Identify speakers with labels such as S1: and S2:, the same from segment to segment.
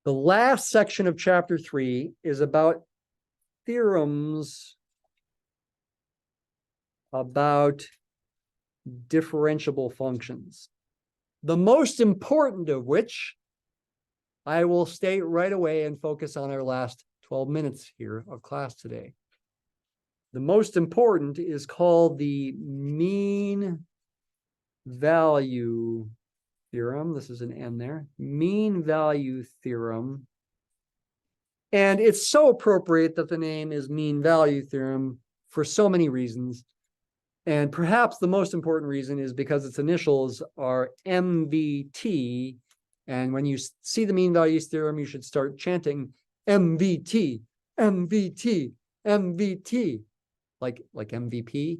S1: The last section of chapter 3 is about theorems about differentiable functions. The most important of which I will state right away and focus on our last 12 minutes here of class today. The most important is called the mean value theorem. This is an N there. Mean value theorem. And it's so appropriate that the name is mean value theorem for so many reasons. And perhaps the most important reason is because its initials are MVT. And when you see the mean values theorem, you should start chanting MVT, MVT, MVT, like MVP.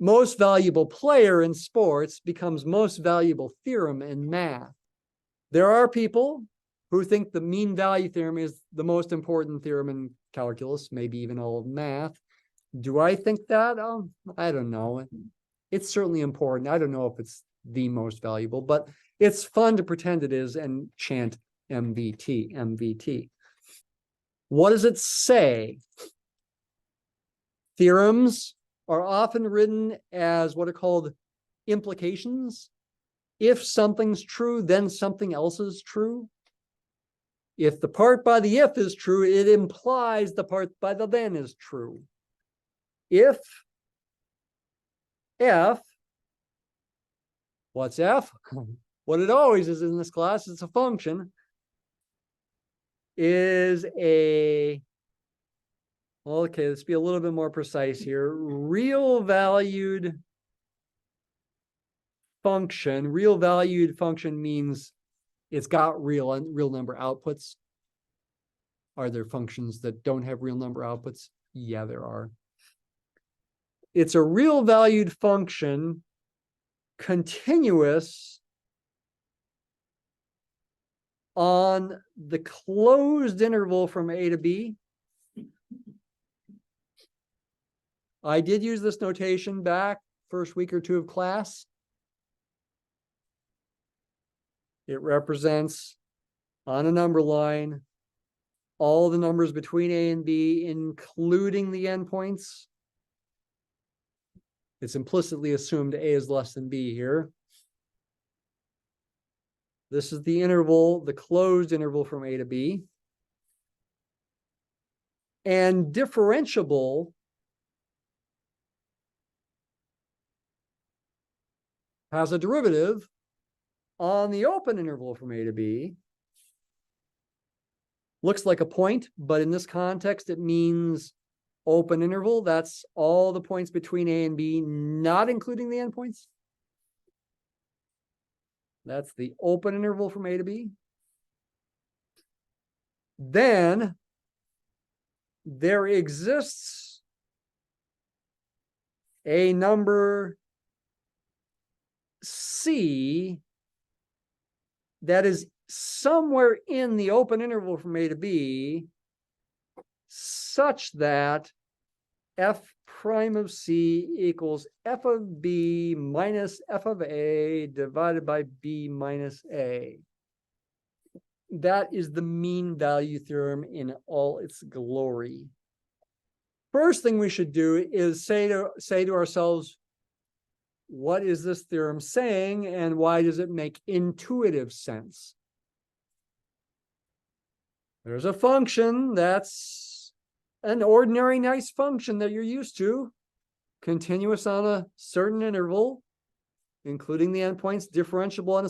S1: Most valuable player in sports becomes most valuable theorem in math. There are people who think the mean value theorem is the most important theorem in calculus, maybe even all of math. Do I think that? I don't know. It's certainly important. I don't know if it's the most valuable, but it's fun to pretend it is and chant MVT, MVT. What does it say? Theorems are often written as what are called implications. If something's true, then something else is true. If the part by the if is true, it implies the part by the then is true. If F, what's F? What it always is in this class, it's a function, is a, okay, let's be a little bit more precise here, real valued function. Real valued function means it's got real number outputs. Are there functions that don't have real number outputs? Yeah, there are. It's a real valued function, continuous on the closed interval from A to B. I did use this notation back first week or two of class. It represents on a number line all the numbers between A and B, including the endpoints. It's implicitly assumed A is less than B here. This is the interval, the closed interval from A to B. And differentiable has a derivative on the open interval from A to B. Looks like a point, but in this context, it means open interval. That's all the points between A and B, not including the endpoints. That's the open interval from A to B. Then there exists a number C that is somewhere in the open interval from A to B, such that f prime of C equals f of B minus f of A divided by B minus A. That is the mean value theorem in all its glory. First thing we should do is say to ourselves, what is this theorem saying and why does it make intuitive sense? There's a function that's an ordinary nice function that you're used to, continuous on a certain interval, including the endpoints, differentiable on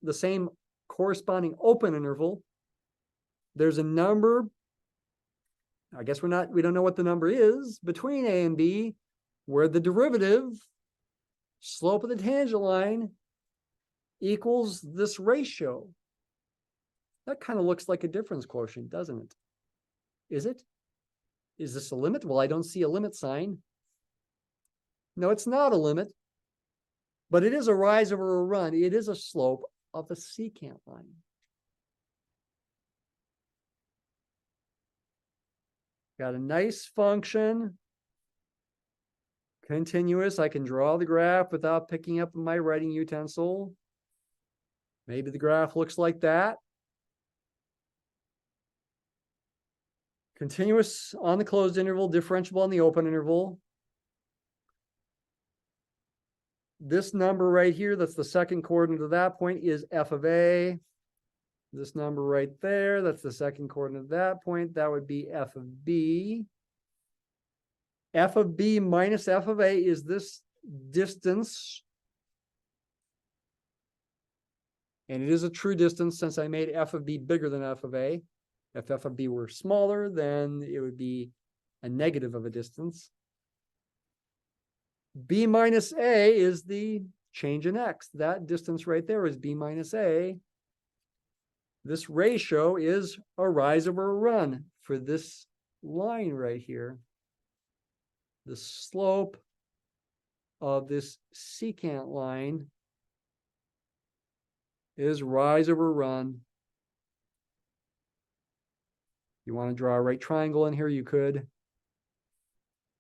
S1: the same corresponding open interval. There's a number, I guess we don't know what the number is, between A and B, where the derivative, slope of the tangent line, equals this ratio. That kind of looks like a difference quotient, doesn't it? Is it? Is this a limit? Well, I don't see a limit sign. No, it's not a limit, but it is a rise over a run. It is a slope of the secant line. Got a nice function, continuous. I can draw the graph without picking up my writing utensil. Maybe the graph looks like that. Continuous on the closed interval, differentiable on the open interval. This number right here, that's the second coordinate of that point, is f of a. This number right there, that's the second coordinate of that point. That would be f of b. F of b minus f of a is this distance. And it is a true distance since I made f of b bigger than f of a. If f of b were smaller, then it would be a negative of a distance. B minus a is the change in x. That distance right there is b minus a. This ratio is a rise over a run for this line right here. The slope of this secant line is rise over run. You want to draw a right triangle in here, you could.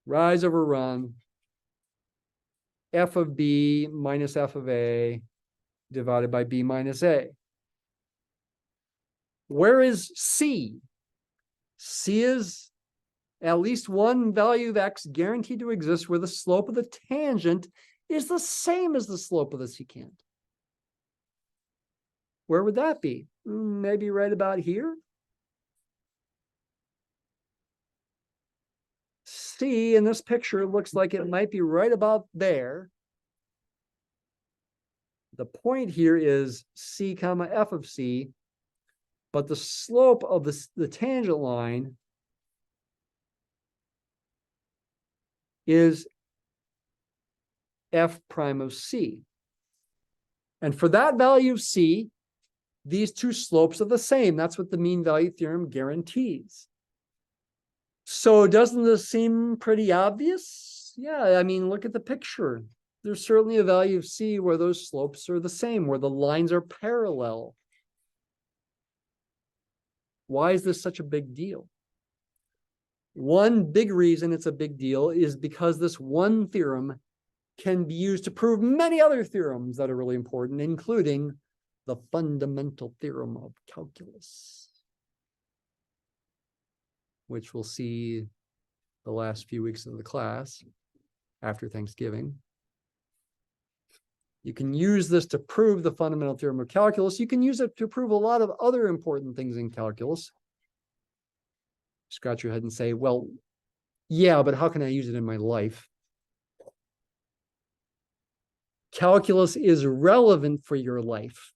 S1: Rise over run. F of b minus f of a divided by b minus a. Where is c? C is at least one value of x guaranteed to exist where the slope of the tangent is the same as the slope of the secant. Where would that be? Maybe right about here. C in this picture looks like it might be right about there. The point here is c comma f of c, but the slope of the tangent line is f prime of c. And for that value of c, these two slopes are the same. That's what the mean value theorem guarantees. So doesn't this seem pretty obvious? Yeah, I mean, look at the picture. There's certainly a value of c where those slopes are the same, where the lines are parallel. Why is this such a big deal? One big reason it's a big deal is because this one theorem can be used to prove many other theorems that are really important, including the fundamental theorem of calculus, which we'll see the last few weeks of the class after Thanksgiving. You can use this to prove the fundamental theorem of calculus. You can use it to prove a lot of other important things in calculus. Scratch your head and say, well, yeah, but how can I use it in my life? Calculus is relevant for your life,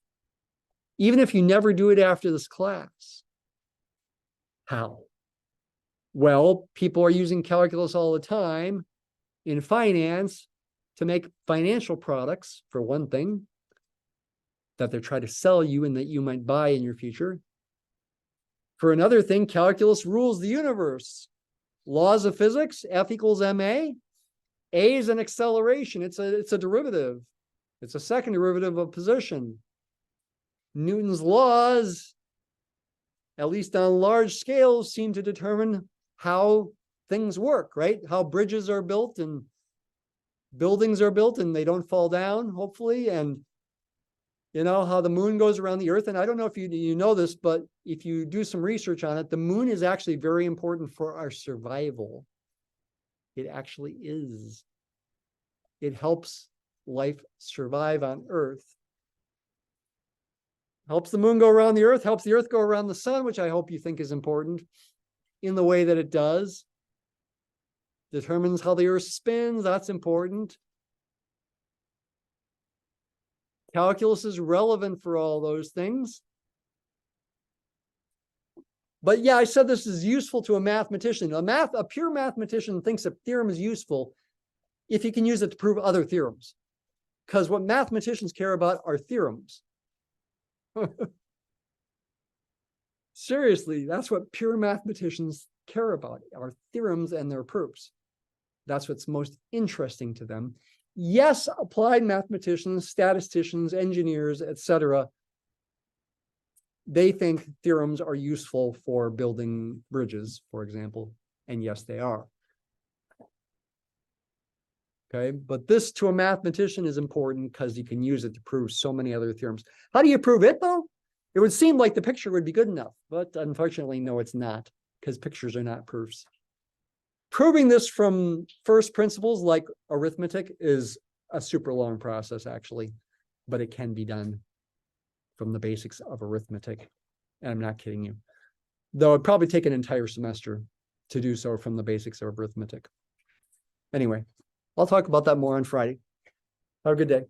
S1: even if you never do it after this class. How? Well, people are using calculus all the time in finance to make financial products, for one thing, that they're trying to sell you and that you might buy in your future. For another thing, calculus rules the universe. Laws of physics, F equals ma. A is an acceleration. It's a derivative. It's a second derivative of position. Newton's laws, at least on large scales, seem to determine how things work, right? How bridges are built and buildings are built and they don't fall down, hopefully. And you know, how the moon goes around the earth. And I don't know if you know this, but if you do some research on it, the moon is actually very important for our survival. It actually is. It helps life survive on Earth. Helps the moon go around the earth, helps the earth go around the sun, which I hope you think is important in the way that it does. Determines how the earth spins, that's important. Calculus is relevant for all those things. But yeah, I said this is useful to a mathematician. A pure mathematician thinks a theorem is useful if he can use it to prove other theorems. Because what mathematicians care about are theorems. Seriously, that's what pure mathematicians care about, are theorems and their proofs. That's what's most interesting to them. Yes, applied mathematicians, statisticians, engineers, etc., they think theorems are useful for building bridges, for example, and yes, they are. Okay, but this to a mathematician is important because you can use it to prove so many other theorems. How do you prove it, though? It would seem like the picture would be good enough, but unfortunately, no, it's not. because pictures are not proofs. Proving this from first principles like arithmetic is a super long process, actually, but it can be done from the basics of arithmetic. And I'm not kidding you. Though it'd probably take an entire semester to do so from the basics of arithmetic. Anyway, I'll talk about that more on Friday. Have a good day.